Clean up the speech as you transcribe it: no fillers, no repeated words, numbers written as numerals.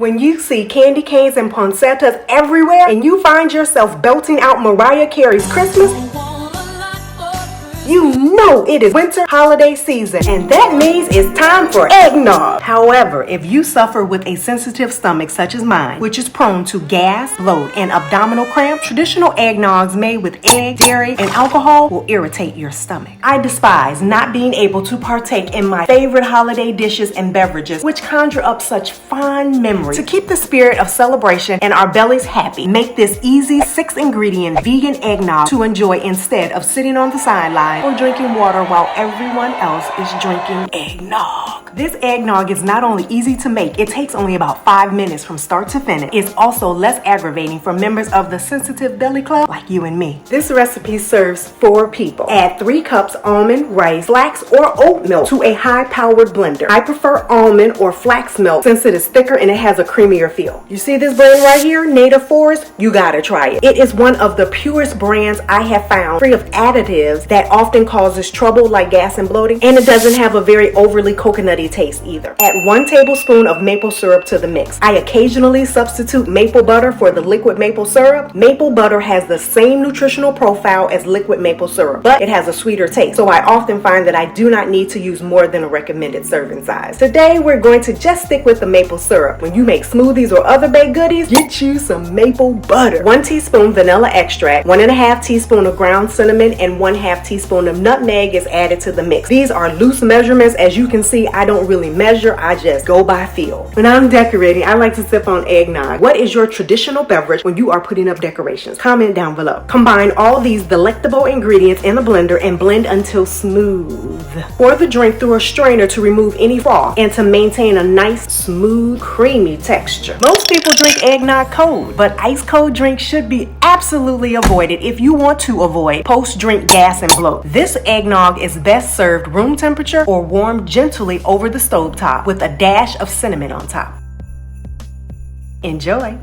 When you see candy canes and poinsettias everywhere and you find yourself belting out Mariah Carey's Christmas, you know it is winter holiday season, and that means it's time for eggnog. However, if you suffer with a sensitive stomach such as mine, which is prone to gas, bloat, and abdominal cramp, traditional eggnogs made with egg, dairy, and alcohol will irritate your stomach. I despise not being able to partake in my favorite holiday dishes and beverages, which conjure up such fond memories. To keep the spirit of celebration and our bellies happy, make this easy 6-ingredient vegan eggnog to enjoy instead of sitting on the sideline or drinking water while everyone else is drinking eggnog. This eggnog is not only easy to make, it takes only about 5 minutes from start to finish. It's also less aggravating for members of the sensitive belly club like you and me. This recipe serves 4 people. Add 3 cups almond, rice, flax, or oat milk to a high-powered blender. I prefer almond or flax milk since it is thicker and it has a creamier feel. You see this brand right here, Native Forest? You gotta try it. It is one of the purest brands I have found, free of additives that often causes trouble like gas and bloating, and it doesn't have a very overly coconutty taste either. Add 1 tablespoon of maple syrup to the mix. I occasionally substitute maple butter for the liquid maple syrup. Maple butter has the same nutritional profile as liquid maple syrup, but it has a sweeter taste, so I often find that I do not need to use more than a recommended serving size. Today we're going to just stick with the maple syrup. When you make smoothies or other baked goodies, get you some maple butter. 1 teaspoon vanilla extract, 1.5 teaspoon of ground cinnamon, and 1/2 teaspoon of nutmeg is added to the mix. These are loose measurements. As you can see, I don't really measure, I just go by feel. When I'm decorating, I like to sip on eggnog. What is your traditional beverage when you are putting up decorations? Comment down below. Combine all these delectable ingredients in a blender and blend until smooth. Pour the drink through a strainer to remove any froth and to maintain a nice, smooth, creamy texture. Most people drink eggnog cold, but ice cold drinks should be absolutely avoided if you want to avoid post-drink gas and bloat. This eggnog is best served room temperature or warmed gently over the stovetop with a dash of cinnamon on top. Enjoy!